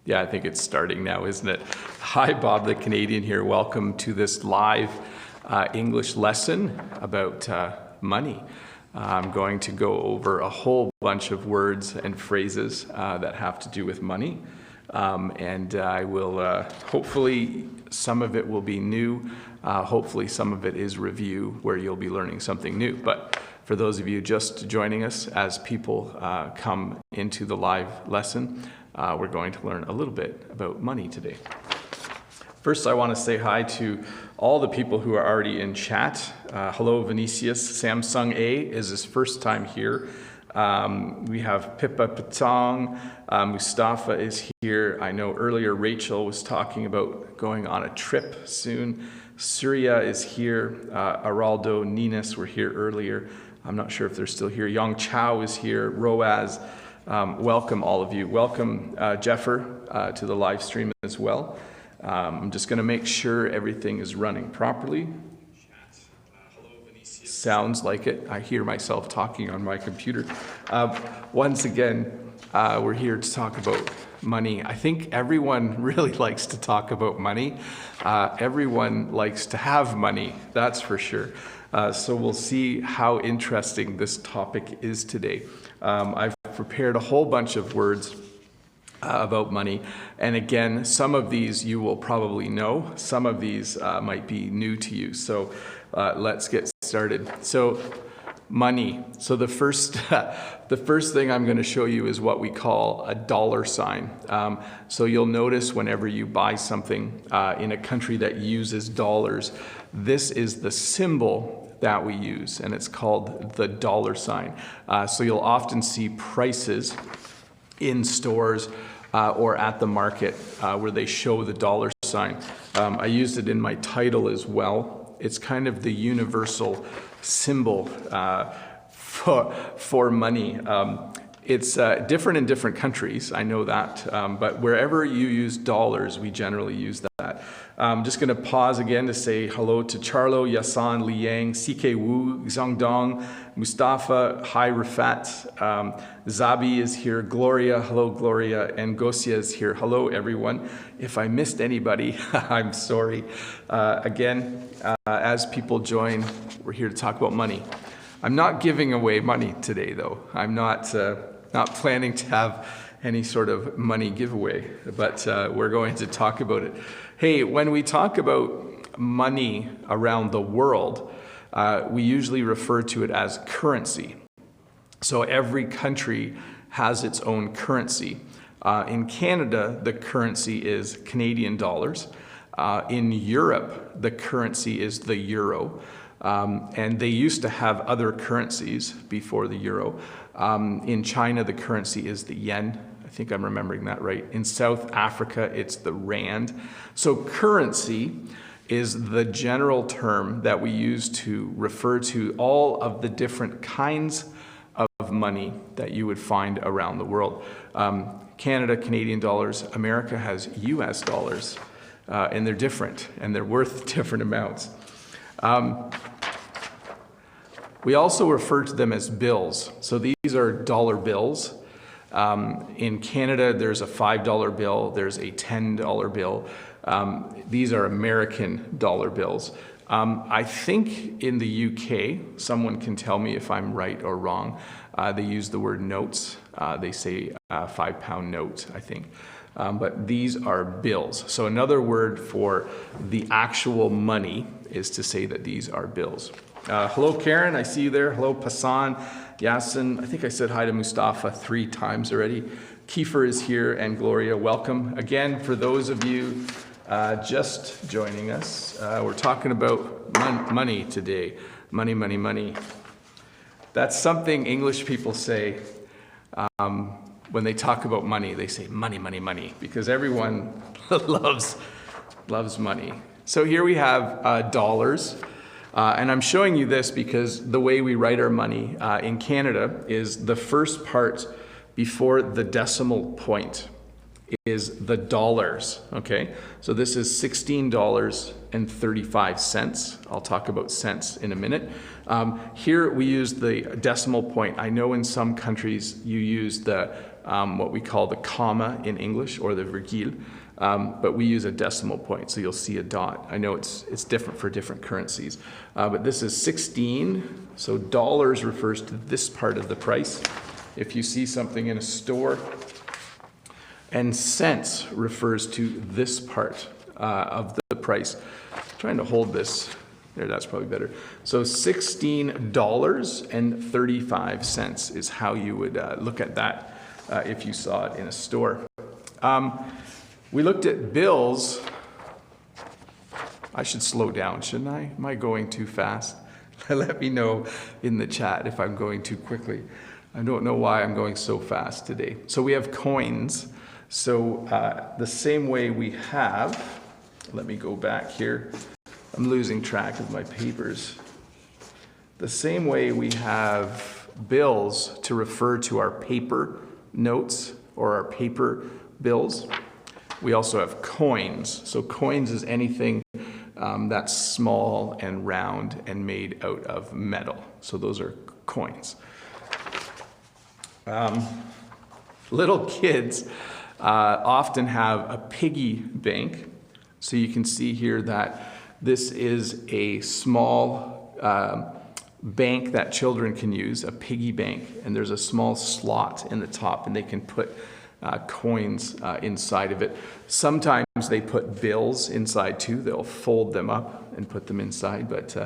Yeah, I think it's starting now, isn't it? Hi, Bob the Canadian here. Welcome to this live English lesson about money. I'm going to go over a whole bunch of words and phrases that have to do with money. And I will, hopefully some of it will be new. Hopefully some of it is review where you'll be learning something new. But for those of you just joining us as people come into the live lesson, we're going to learn a little bit about money today. First, I want to say hi to all the people who are already in chat. Hello, Vinicius. Samsung A is his first time here. We have Pippa Patong. Mustafa is here. I know earlier Rachel was talking about going on a trip soon. Surya is here. Araldo, Ninas were here earlier. I'm not sure if they're still here. Yong Chow is here. Roaz. Welcome all of you. Welcome Jeffer to the live stream as well. I'm just going to make sure everything is running properly. Sounds like it. I hear myself talking on my computer. Once again, we're here to talk about money. I think everyone really likes to talk about money. Everyone likes to have money, that's for sure. So we'll see how interesting this topic is today. I've prepared a whole bunch of words about money. And again, some of these you will probably know. Some of these might be new to you. So let's get started. So money. So the first thing I'm going to show you is what we call a dollar sign. So you'll notice whenever you buy something in a country that uses dollars, this is the symbol that we use, and it's called the dollar sign. So you'll often see prices in stores or at the market where they show the dollar sign. I used it in my title as well. It's kind of the universal symbol for money. It's different in different countries, I know that, but wherever you use dollars, we generally use that. I'm just going to pause again to say hello to Charlo, Yasan, Liang, CK Wu, Zhangdong, Mustafa, hi Rafat, Zabi is here, Gloria, hello Gloria, and Gosia is here. Hello everyone. If I missed anybody, I'm sorry. Again, as people join, we're here to talk about money. I'm not giving away money today though. I'm not planning to have any sort of money giveaway, but we're going to talk about it. Hey, when we talk about money around the world, we usually refer to it as currency. So every country has its own currency. In Canada, the currency is Canadian dollars. In Europe, the currency is the euro. And they used to have other currencies before the euro. In China, the currency is the yen. I think I'm remembering that right. In South Africa, it's the rand. So currency is the general term that we use to refer to all of the different kinds of money that you would find around the world. Canada, Canadian dollars. America has US dollars. And they're different, and they're worth different amounts. We also refer to them as bills. So these are dollar bills. In Canada, there's a $5 bill, there's a $10 bill. These are American dollar bills. I think in the UK, someone can tell me if I'm right or wrong, they use the word notes. They say £5 note, I think. But these are bills. So another word for the actual money is to say that these are bills. Hello, Karen. I see you there. Hello, Passan, Yasin. I think I said hi to Mustafa 3 times already. Kiefer is here, and Gloria. Welcome. Again, for those of you just joining us, we're talking about money today. Money, money, money. That's something English people say when they talk about money. They say money, money, money, because everyone loves money. So here we have dollars. And I'm showing you this because the way we write our money in Canada is the first part before the decimal point is the dollars, okay? So this is $16.35. I'll talk about cents in a minute. Here we use the decimal point. I know in some countries you use the what we call the comma in English, or the virgule, but we use a decimal point, so you'll see a dot. I know it's different for different currencies, but this is 16, so dollars refers to this part of the price. If you see something in a store, and cents refers to this part of the price. I'm trying to hold this. There, that's probably better. So $16.35 is how you would look at that if you saw it in a store. We looked at bills. I should slow down, shouldn't I? Am I going too fast? Let me know in the chat if I'm going too quickly. I don't know why I'm going so fast today. So we have coins. So the same way we have, let me go back here. I'm losing track of my papers. The same way we have bills to refer to our paper notes or our paper bills, we also have coins. So coins is anything that's small and round and made out of metal. So those are coins. Little kids often have a piggy bank. So you can see here that this is a small bank that children can use, a piggy bank, and there's a small slot in the top and they can put coins inside of it. Sometimes they put bills inside too. They'll fold them up and put them inside, but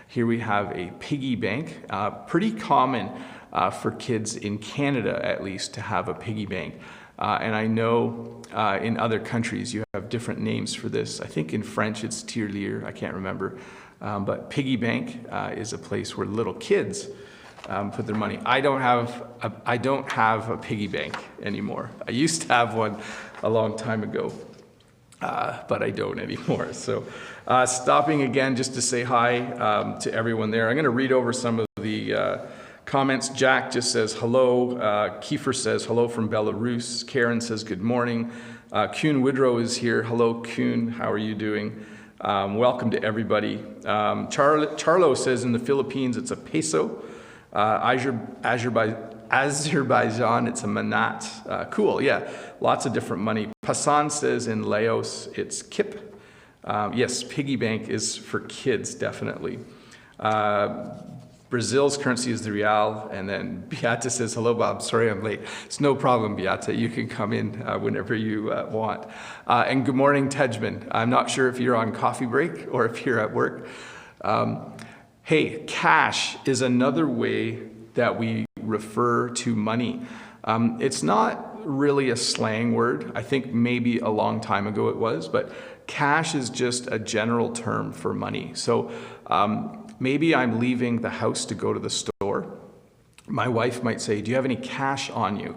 here we have a piggy bank. Pretty common for kids in Canada, at least, to have a piggy bank. And I know in other countries you have different names for this. I think in French it's tirelire, I can't remember. But piggy bank is a place where little kids put their money. I don't have a piggy bank anymore. I used to have one a long time ago, but I don't anymore. So stopping again just to say hi to everyone there. I'm going to read over some of the comments. Jack just says hello. Kiefer says hello from Belarus. Karen says good morning. Kuhn Woodrow is here. Hello, Kuhn. How are you doing? Welcome to everybody. Charlo says in the Philippines it's a peso. Azerbaijan, it's a manat. Cool, yeah. Lots of different money. Passan says in Laos it's kip. Yes, piggy bank is for kids, definitely. Brazil's currency is the real, and then Beata says, hello, Bob. Sorry I'm late. It's no problem, Beata. You can come in whenever you want. And good morning, Tejman. I'm not sure if you're on coffee break or if you're at work. Hey, cash is another way that we refer to money. It's not really a slang word. I think maybe a long time ago it was, but cash is just a general term for money. So maybe I'm leaving the house to go to the store. My wife might say, do you have any cash on you?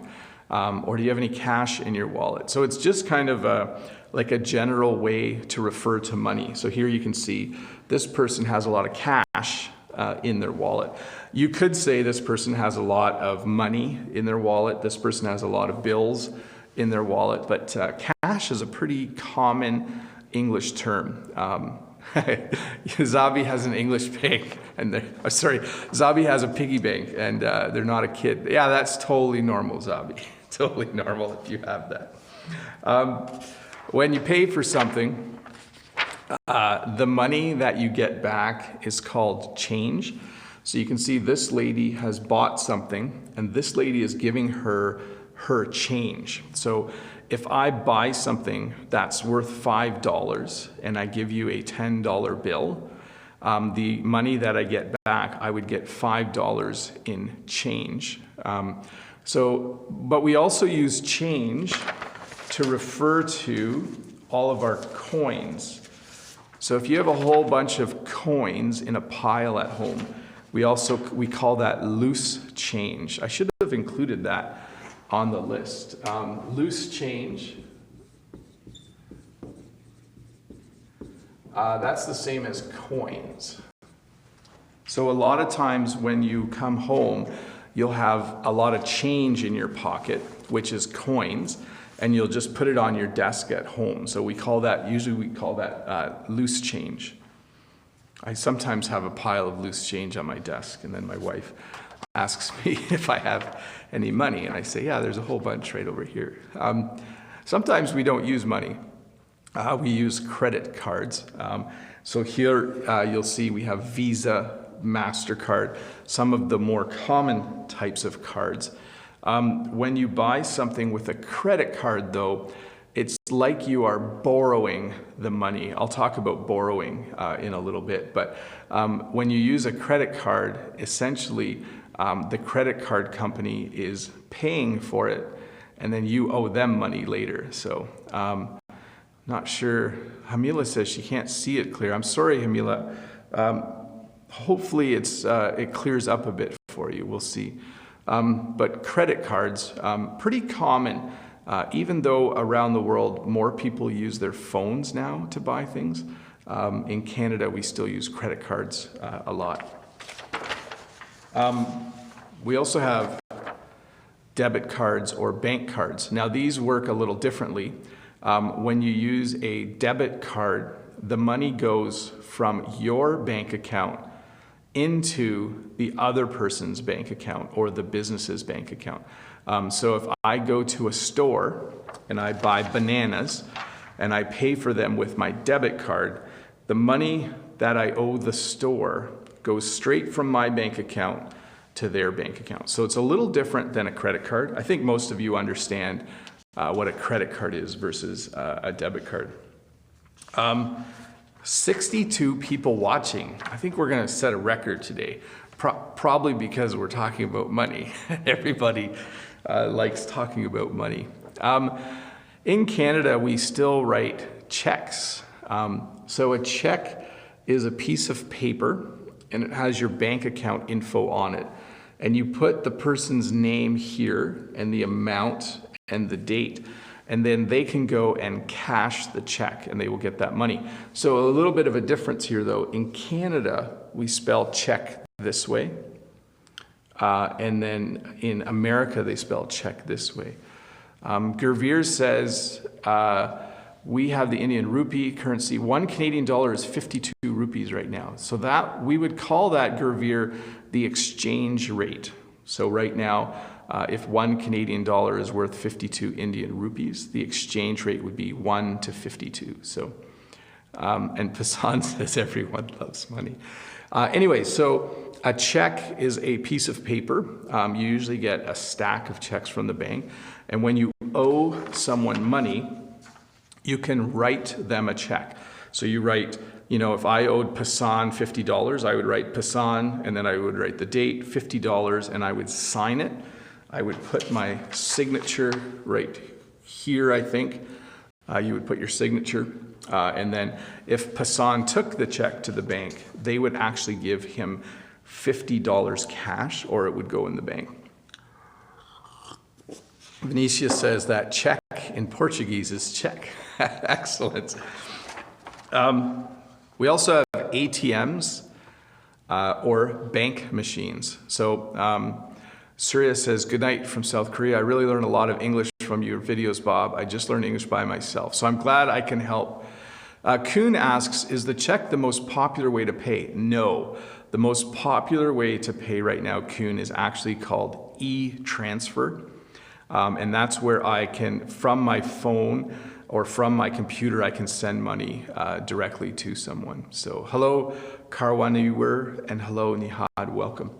Or do you have any cash in your wallet? So it's just kind of like a general way to refer to money. So here you can see this person has a lot of cash in their wallet. You could say this person has a lot of money in their wallet. This person has a lot of bills in their wallet. But cash is a pretty common English term. Zabi has an English bank, and Zabi has a piggy bank, and they're not a kid. Yeah, that's totally normal, Zabi. Totally normal if you have that. When you pay for something, the money that you get back is called change. So you can see this lady has bought something, and this lady is giving her change. So if I buy something that's worth $5 and I give you a $10 bill, the money that I get back, I would get $5 in change. But we also use change to refer to all of our coins. So if you have a whole bunch of coins in a pile at home, we call that loose change. I should have included that on the list. Loose change, that's the same as coins. So a lot of times when you come home, you'll have a lot of change in your pocket, which is coins, and you'll just put it on your desk at home. So usually we call that loose change. I sometimes have a pile of loose change on my desk, and then my wife asks me if I have any money, and I say, yeah, there's a whole bunch right over here. Sometimes we don't use money. We use credit cards. So here you'll see we have Visa, MasterCard, some of the more common types of cards. When you buy something with a credit card, though, it's like you are borrowing the money. I'll talk about borrowing in a little bit, but when you use a credit card, essentially the credit card company is paying for it, and then you owe them money later. So not sure. Hamila says she can't see it clear. I'm sorry, Hamila. Hopefully it clears up a bit for you. We'll see. But credit cards, pretty common. Even though around the world more people use their phones now to buy things, in Canada we still use credit cards a lot. We also have debit cards or bank cards. Now these work a little differently. When you use a debit card, the money goes from your bank account into the other person's bank account or the business's bank account. So if I go to a store and I buy bananas and I pay for them with my debit card, the money that I owe the store goes straight from my bank account to their bank account. So it's a little different than a credit card. I think most of you understand what a credit card is versus a debit card. 62 people watching. I think we're going to set a record today, probably because we're talking about money. Everybody likes talking about money. In Canada, we still write checks. So a check is a piece of paper, and it has your bank account info on it. And you put the person's name here and the amount and the date, and then they can go and cash the check and they will get that money. So a little bit of a difference here though. In Canada, we spell check this way. And then in America, they spell check this way. Gurveer says, we have the Indian rupee currency. 1 Canadian dollar is 52 rupees right now. So that we would call that, Gurveer, the exchange rate. So right now, if 1 Canadian dollar is worth 52 Indian rupees, the exchange rate would be 1 to 52. So, and Pasan says everyone loves money. Anyway, so a check is a piece of paper. You usually get a stack of checks from the bank. And when you owe someone money, you can write them a check. So you write, if I owed Pasan $50, I would write Pasan, and then I would write the date, $50, and I would sign it. I would put my signature right here, I think. You would put your signature. And then if Pasan took the check to the bank, they would actually give him $50 cash, or it would go in the bank. Venetia says that check in Portuguese is check. Excellent. We also have ATMs or bank machines. So Surya says, good night from South Korea. I really learned a lot of English from your videos, Bob. I just learned English by myself. So I'm glad I can help. Kuhn asks, is the check the most popular way to pay? No. The most popular way to pay right now, Kuhn, is actually called e-transfer. And that's where I can, from my phone or from my computer, I can send money directly to someone. So hello, Karwaniwer, and hello, Nihad, welcome.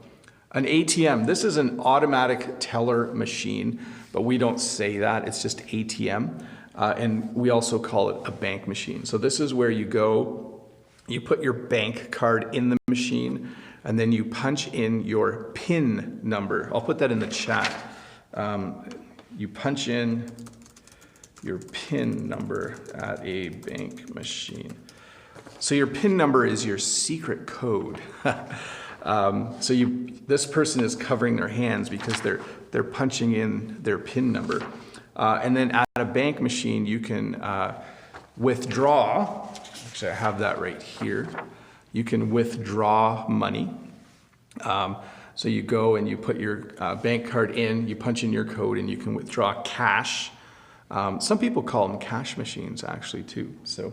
An ATM, this is an automatic teller machine, but we don't say that, it's just ATM. And we also call it a bank machine. So this is where you go, you put your bank card in the machine, and then you punch in your PIN number. I'll put that in the chat. You punch in your PIN number at a bank machine. So your PIN number is your secret code. This person is covering their hands because they're punching in their PIN number. And then at a bank machine, you can withdraw. Actually, I have that right here. You can withdraw money. So you go and you put your bank card in, you punch in your code, and you can withdraw cash Some people call them cash machines actually too. So,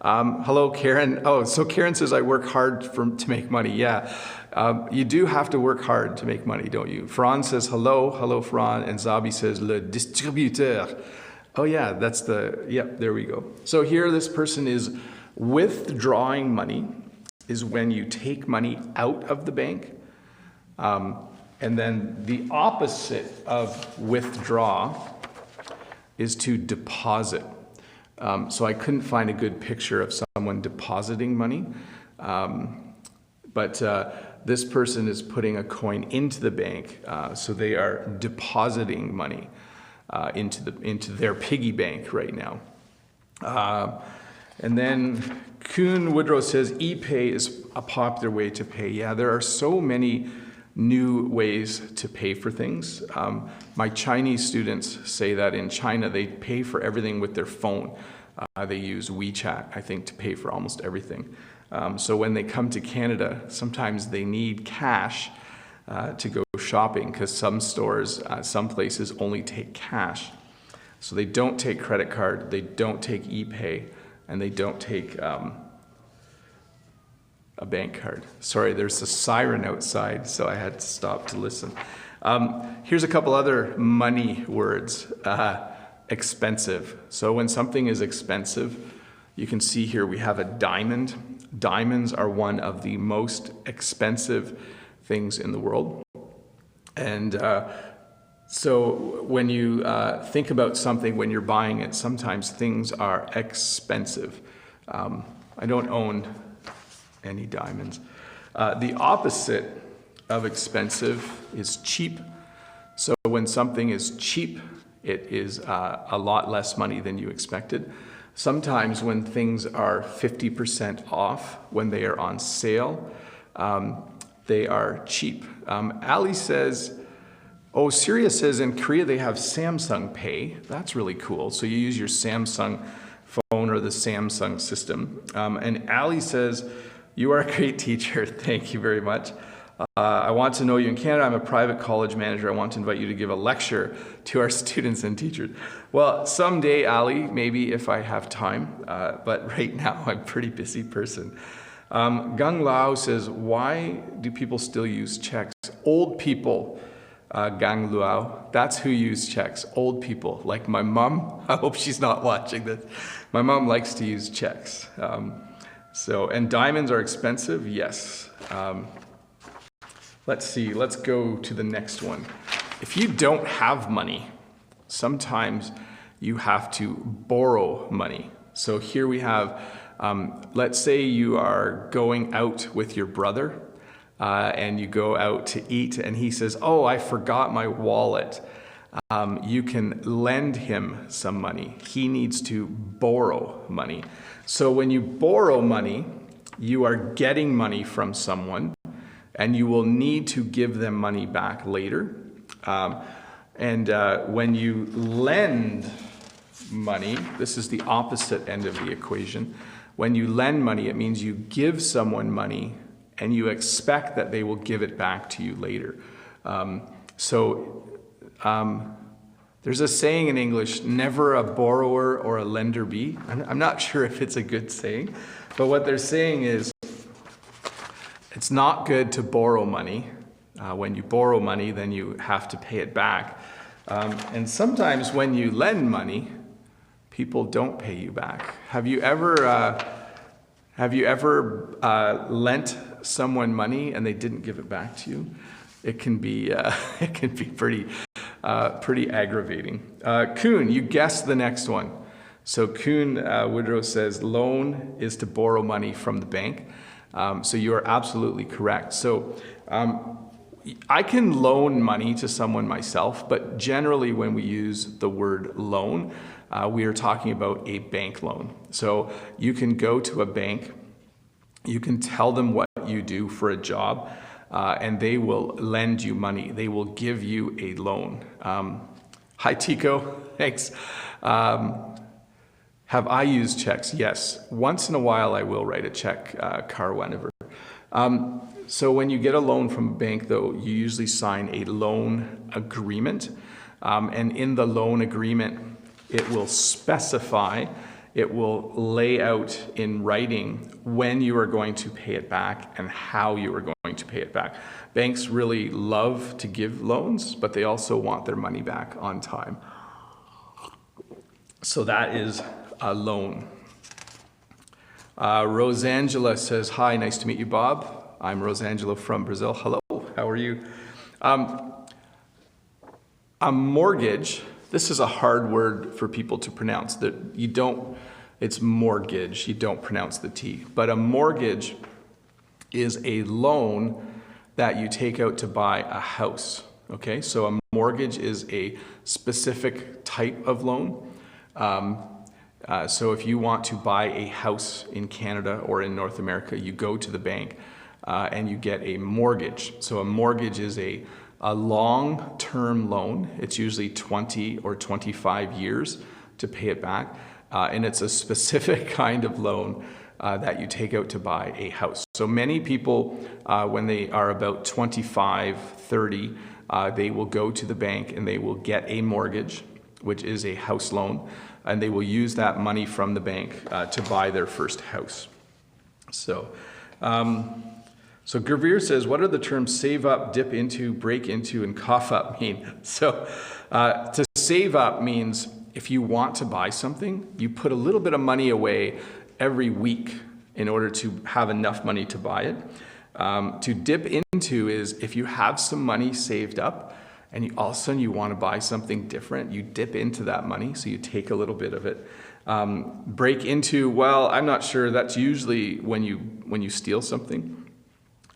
hello, Karen. Oh, so Karen says, I work hard to make money. Yeah, you do have to work hard to make money, don't you? Fran says, hello. Hello, Fran. And Zabi says, le distributeur. Oh yeah, that's yep, there we go. So here this person is withdrawing money is when you take money out of the bank. And then the opposite of withdraw is to deposit. So I couldn't find a good picture of someone depositing money. But this person is putting a coin into the bank. So they are depositing money into their piggy bank right now. And then Kuhn Woodrow says ePay is a popular way to pay. Yeah, there are so many new ways to pay for things. My Chinese students say that in China they pay for everything with their phone. They use WeChat, I think, to pay for almost everything. So when they come to Canada, sometimes they need cash to go shopping because some stores, some places only take cash. So they don't take credit card, they don't take ePay, and they don't take a bank card. Sorry, there's a siren outside, so I had to stop to listen. Here's a couple other money words. Expensive. So when something is expensive, you can see here we have a diamond. Diamonds are one of the most expensive things in the world. And so when you think about something, when you're buying it, sometimes things are expensive. I don't own any diamonds. The opposite of expensive is cheap. So when something is cheap, it is a lot less money than you expected. Sometimes when things are 50% off, when they are on sale, they are cheap. Ali says, oh, Syria says in Korea they have Samsung Pay. That's really cool. So you use your Samsung phone or the Samsung system. And Ali says, you are a great teacher. Thank you very much. I want to know you in Canada. I'm a private college manager. I want to invite you to give a lecture to our students and teachers. Well, someday, Ali, maybe if I have time, but right now I'm a pretty busy person. Gung Lao says, why do people still use checks? Old people, Gang Luao, that's who use checks. Old people, like my mom. I hope she's not watching this. My mom likes to use checks. And diamonds are expensive, yes. Let's see, let's go to the next one. If you don't have money, sometimes you have to borrow money. So here we have, let's say you are going out with your brother and you go out to eat and he says, oh, I forgot my wallet. You can lend him some money. He needs to borrow money. So when you borrow money, you are getting money from someone and you will need to give them money back later. When you lend money, this is the opposite end of the equation. When you lend money, it means you give someone money and you expect that they will give it back to you later. There's a saying in English, never a borrower or a lender be. I'm not sure if it's a good saying, but what they're saying is, it's not good to borrow money. When you borrow money, then you have to pay it back. And sometimes when you lend money, people don't pay you back. Have you ever lent someone money and they didn't give it back to you? It can be pretty aggravating. Kuhn, you guessed the next one. So Kuhn Woodrow says loan is to borrow money from the bank. So you are absolutely correct. So I can loan money to someone myself, but generally when we use the word loan, we are talking about a bank loan. So you can go to a bank, you can tell them what you do for a job, and they will lend you money. They will give you a loan. Hi, Tico. Thanks. Have I used checks? Yes. Once in a while, I will write a check, car whenever. So when you get a loan from a bank, though, you usually sign a loan agreement. And in the loan agreement, it will specify, it will lay out in writing when you are going to pay it back and how you are going to pay it back. Banks really love to give loans, but they also want their money back on time. So that is a loan. Rosangela says, hi, nice to meet you, Bob. I'm Rosangela from Brazil. Hello, how are you? A mortgage, this is a hard word for people to pronounce. That you don't, it's mortgage, you don't pronounce the T. But a mortgage is a loan that you take out to buy a house, okay? So a mortgage is a specific type of loan. So if you want to buy a house in Canada or in North America, you go to the bank and you get a mortgage. So a mortgage is a long-term loan. It's usually 20 or 25 years to pay it back. And it's a specific kind of loan that you take out to buy a house. So many people, when they are about 25, 30, they will go to the bank and they will get a mortgage, which is a house loan, and they will use that money from the bank to buy their first house. So Gravir says, what are the terms save up, dip into, break into, and cough up mean? So to save up means if you want to buy something, you put a little bit of money away every week in order to have enough money to buy it. To dip into is if you have some money saved up and all of a sudden you want to buy something different, you dip into that money, so you take a little bit of it. Break into, well, I'm not sure, that's usually when you steal something.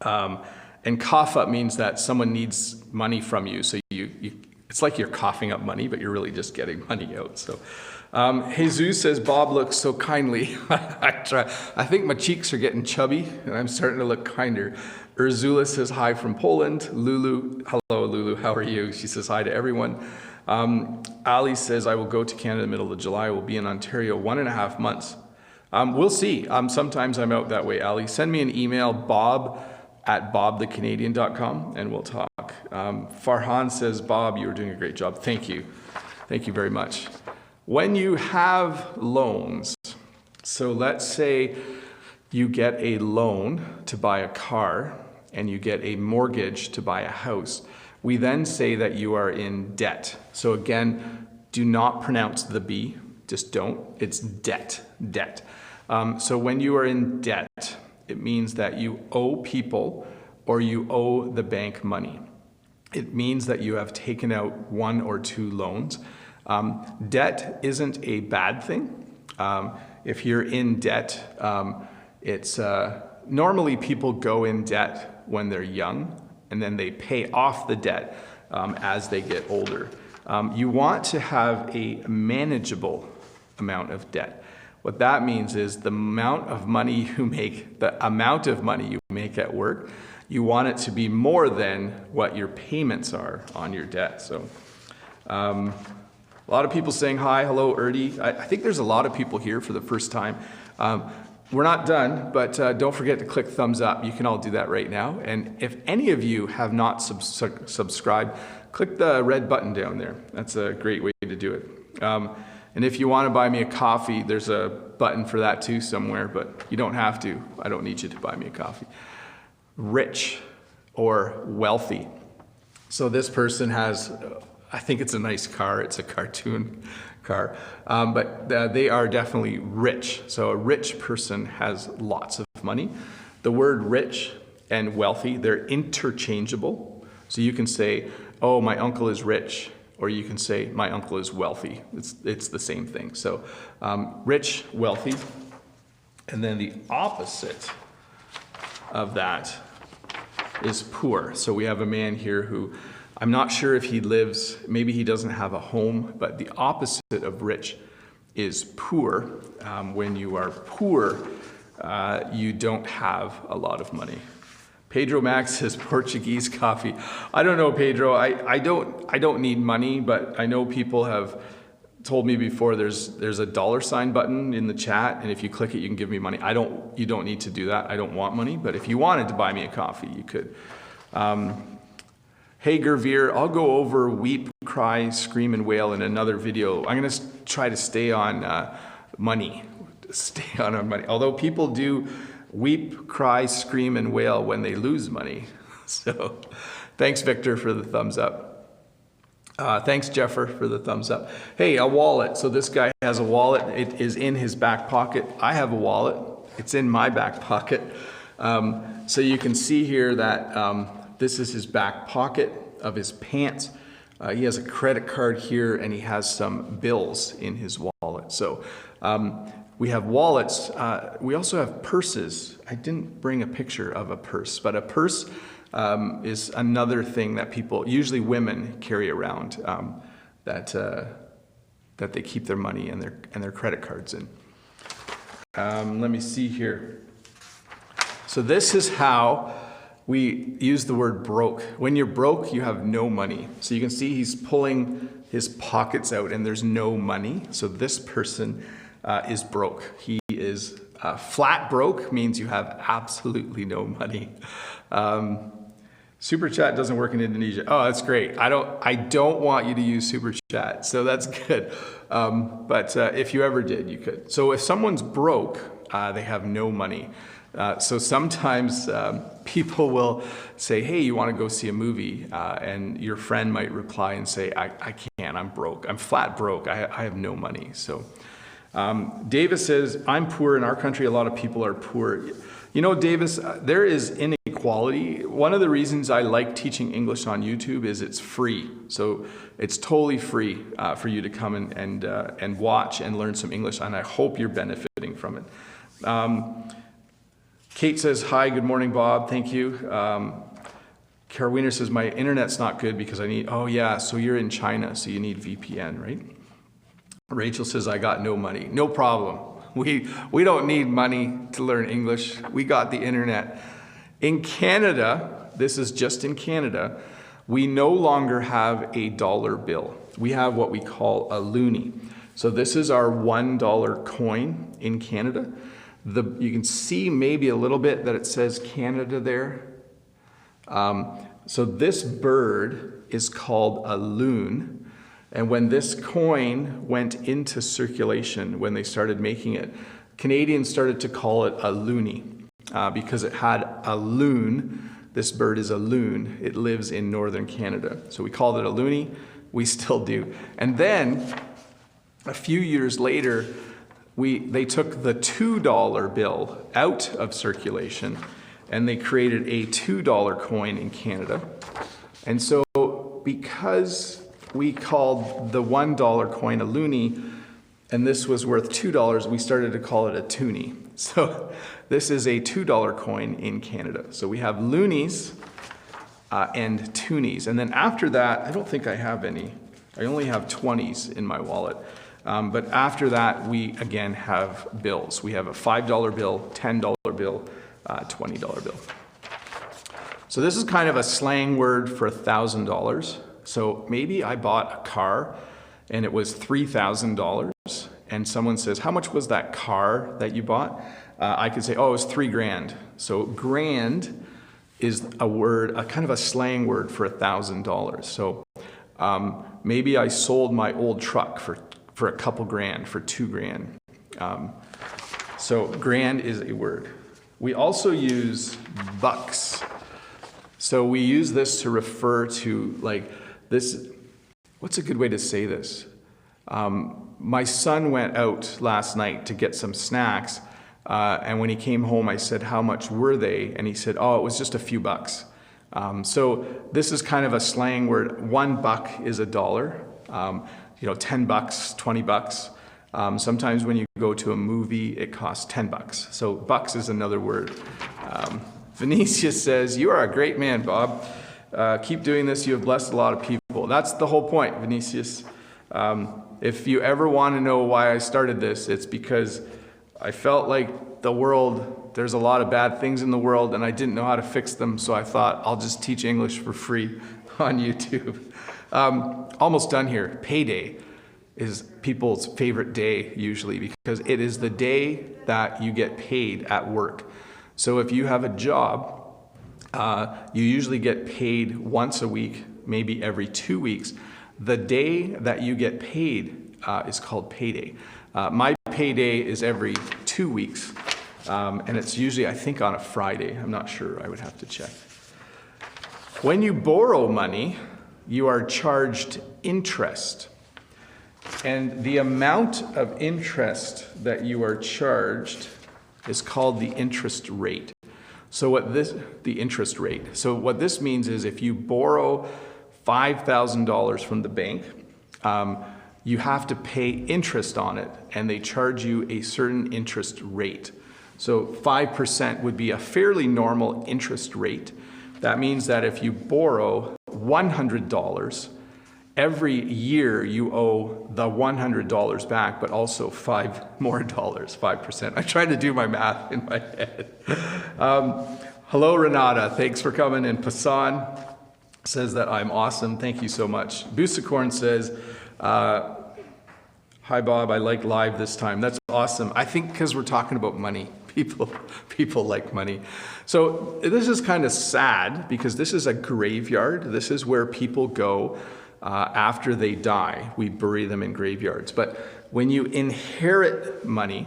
And cough up means that someone needs money from you, so it's like you're coughing up money, but you're really just getting money out. So Jesus says, Bob looks so kindly. I think my cheeks are getting chubby and I'm starting to look kinder. Urzula says hi from Poland. Lulu, hello Lulu, how are you? She says hi to everyone. Ali says, I will go to Canada in the middle of July. I will be in Ontario 1.5 months. We'll see. Sometimes I'm out that way, Ali. Send me an email, bob@bobthecanadian.com, and we'll talk. Farhan says, Bob, you are doing a great job. Thank you. Thank you very much. When you have loans, so let's say you get a loan to buy a car and you get a mortgage to buy a house, we then say that you are in debt. So again, do not pronounce the B, just don't. It's debt, debt. So when you are in debt, it means that you owe people or you owe the bank money. It means that you have taken out 1 or 2 loans. Debt isn't a bad thing. If you're in debt, it's normally people go in debt when they're young and then they pay off the debt as they get older. You want to have a manageable amount of debt. What that means is the amount of money you make, at work, you want it to be more than what your payments are on your debt. So a lot of people saying hi, hello, Erdy. I think there's a lot of people here for the first time. We're not done, but don't forget to click thumbs up. You can all do that right now. And if any of you have not subscribed, click the red button down there. That's a great way to do it. And if you want to buy me a coffee, there's a button for that too somewhere, but you don't have to. I don't need you to buy me a coffee. Rich or wealthy. So this person has, I think it's a nice car. It's a cartoon car, but they are definitely rich. So a rich person has lots of money. The word rich and wealthy, they're interchangeable. So you can say, oh, my uncle is rich, or you can say, my uncle is wealthy. It's the same thing. So rich, wealthy, and then the opposite of that is poor. So we have a man here who, I'm not sure if he lives, maybe he doesn't have a home, but the opposite of rich is poor. When you are poor, you don't have a lot of money. Pedro Max says Portuguese coffee. I don't know, Pedro. I don't need money, but I know people have told me before there's a $ button in the chat, and if you click it, you can give me money. You don't need to do that. I don't want money, but if you wanted to buy me a coffee, you could. Hey, Gervier, I'll go over weep, cry, scream, and wail in another video. I'm going to try to stay on money. Stay on money. Although people do weep, cry, scream, and wail when they lose money. So thanks, Victor, for the thumbs up. Thanks, Jeffer, for the thumbs up. Hey, a wallet. So this guy has a wallet. It is in his back pocket. I have a wallet. It's in my back pocket. So you can see here that this is his back pocket of his pants. He has a credit card here, and he has some bills in his wallet. So we have wallets. We also have purses. I didn't bring a picture of a purse, but a purse is another thing that people, usually women, carry around that they keep their money and their credit cards in. Let me see here. So this is how we use the word broke. When you're broke, you have no money. So you can see he's pulling his pockets out and there's no money. So this person is broke. He is flat broke, means you have absolutely no money. Super chat doesn't work in Indonesia. Oh, that's great. I don't want you to use super chat, so that's good. But if you ever did, you could. So if someone's broke, they have no money. So sometimes people will say, hey, you want to go see a movie? And your friend might reply and say, I can't, I'm broke. I'm flat broke. I have no money. So Davis says, I'm poor. In our country, a lot of people are poor. You know, Davis, there is inequality. One of the reasons I like teaching English on YouTube is it's free. So it's totally free for you to come and watch and learn some English, and I hope you're benefiting from it. Kate says, hi, good morning, Bob. Thank you. Carol Wiener says, my internet's not good because I need, oh yeah, so you're in China, so you need VPN, right? Rachel says, I got no money. No problem. We don't need money to learn English. We got the internet. In Canada, this is just in Canada, we no longer have a dollar bill. We have what we call a loonie. So this is our $1 coin in Canada. You can see maybe a little bit that it says Canada there. So this bird is called a loon. And when this coin went into circulation, when they started making it, Canadians started to call it a loonie because it had a loon. This bird is a loon. It lives in northern Canada. So we called it a loonie. We still do. And then a few years later, they took the $2 bill out of circulation and they created a $2 coin in Canada. And so because we called the $1 coin a loonie, and this was worth $2, we started to call it a toonie. So this is a $2 coin in Canada. So we have loonies and toonies. And then after that, I don't think I have any. I only have 20s in my wallet. But after that, we again have bills. We have a $5 bill, $10 bill, $20 bill. So this is kind of a slang word for $1,000. So maybe I bought a car and it was $3,000 and someone says, how much was that car that you bought? I could say, oh, it was $3,000. So grand is a word, a kind of a slang word for $1,000. So maybe I sold my old truck for a couple grand, for $2,000. So grand is a word. We also use bucks. So we use this to refer to like this. What's a good way to say this? My son went out last night to get some snacks. And when he came home, I said, how much were they? And he said, oh, it was just a few bucks. So this is kind of a slang word. $1 is $1. 10 bucks, 20 bucks. Sometimes when you go to a movie, it costs 10 bucks. So bucks is another word. Vinicius says, you are a great man, Bob. Keep doing this. You have blessed a lot of people. That's the whole point, Vinicius. If you ever want to know why I started this, it's because I felt like the world, there's a lot of bad things in the world and I didn't know how to fix them. So I thought I'll just teach English for free on YouTube. Almost done here. Payday is people's favorite day usually because it is the day that you get paid at work. So if you have a job, you usually get paid once a week maybe every 2 weeks. The day that you get paid is called payday. My payday is every 2 weeks, and it's usually, I think, on a Friday. I'm not sure. I would have to check. When you borrow money, you are charged interest. And the amount of interest that you are charged is called the interest rate. So the interest rate. So what this means is if you borrow $5,000 from the bank, you have to pay interest on it, and they charge you a certain interest rate. So 5% would be a fairly normal interest rate. That means that if you borrow $100, every year you owe the $100 back, but also $5 more, 5%. I tried to do my math in my head. Hello, Renata. Thanks for coming. And Pasan says that I'm awesome. Thank you so much. Busacorn says, hi, Bob. I like live this time. That's awesome. I think because we're talking about money. People like money. So this is kind of sad because this is a graveyard. This is where people go after they die. We bury them in graveyards. But when you inherit money,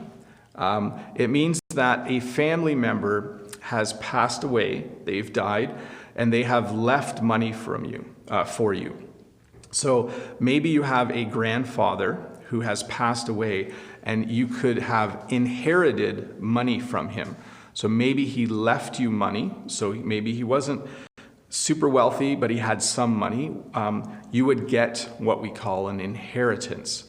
it means that a family member has passed away, they've died, and they have left money for you. So maybe you have a grandfather who has passed away, and you could have inherited money from him. So maybe he left you money. So maybe he wasn't super wealthy, but he had some money. You would get what we call an inheritance.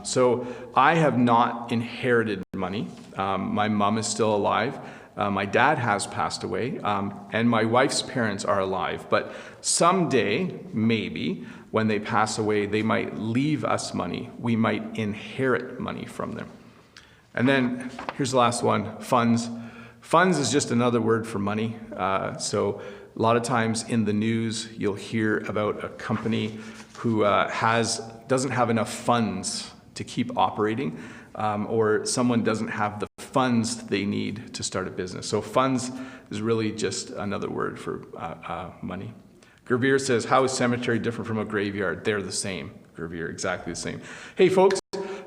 So I have not inherited money. My mom is still alive. My dad has passed away, and my wife's parents are alive. But someday, maybe, when they pass away, they might leave us money. We might inherit money from them. And then here's the last one, funds. Funds is just another word for money. So a lot of times in the news, you'll hear about a company who doesn't have enough funds to keep operating, or someone doesn't have the funds they need to start a business. So funds is really just another word for money. Gravir says, how is cemetery different from a graveyard? They're the same. Gravir, exactly the same. Hey folks,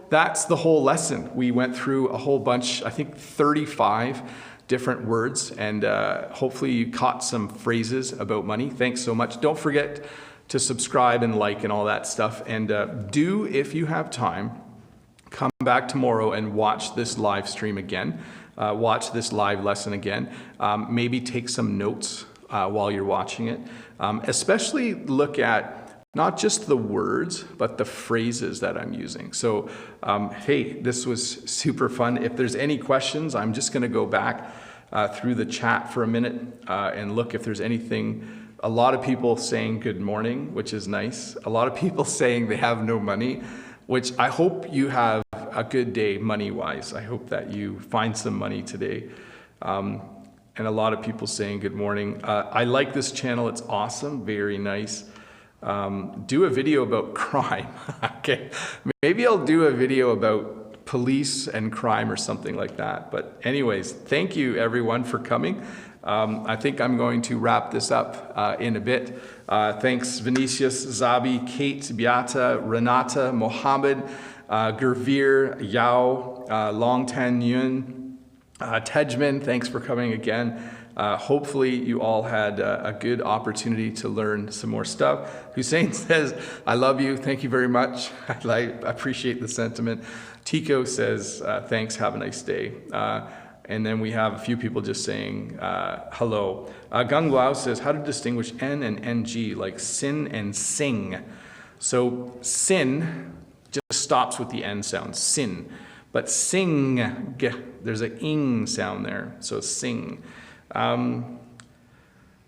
that's the whole lesson. We went through a whole bunch, I think 35 different words, and hopefully you caught some phrases about money. Thanks so much. Don't forget to subscribe and like and all that stuff. And do, if you have time, come back tomorrow and watch this live stream again. Watch this live lesson again. Maybe take some notes while you're watching it. Especially look at not just the words, but the phrases that I'm using. So, hey, this was super fun. If there's any questions, I'm just gonna go back through the chat for a minute and look if there's anything. A lot of people saying good morning, which is nice. A lot of people saying they have no money, which I hope you have a good day money-wise. I hope that you find some money today. And a lot of people saying good morning. I like this channel, it's awesome, very nice. Do a video about crime. Okay, maybe I'll do a video about police and crime or something like that. But anyways, thank you everyone for coming. I think I'm going to wrap this up in a bit. Thanks Vinicius, Zabi, Kate, Beata, Renata, Mohammed, Gurveer, Yao, Long Tan Yun, Tejman, thanks for coming again. Hopefully you all had a good opportunity to learn some more stuff. Hussein says, I love you. Thank you very much. I appreciate the sentiment. Tico says, thanks, have a nice day. And then we have a few people just saying hello. Gung Lao says, how to distinguish N and NG, like sin and sing. So sin just stops with the N sound, sin. But sing, there's an ing sound there, so sing.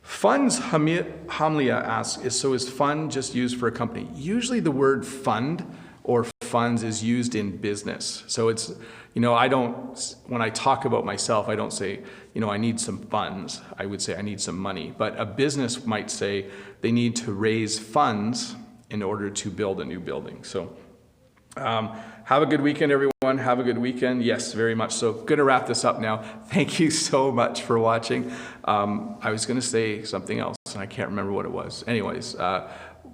Funds, Hamlia asks, so is fund just used for a company? Usually the word fund or funds is used in business. So it's, when I talk about myself, I don't say, I need some funds. I would say I need some money. But a business might say they need to raise funds in order to build a new building. So have a good weekend, everyone. Have a good weekend. Yes, very much so. Going to wrap this up now. Thank you so much for watching. I was going to say something else. and I can't remember what it was. Anyways,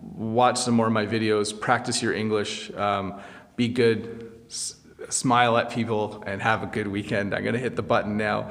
watch some more of my videos, practice your English, be good, smile at people, and have a good weekend. I'm going to hit the button now.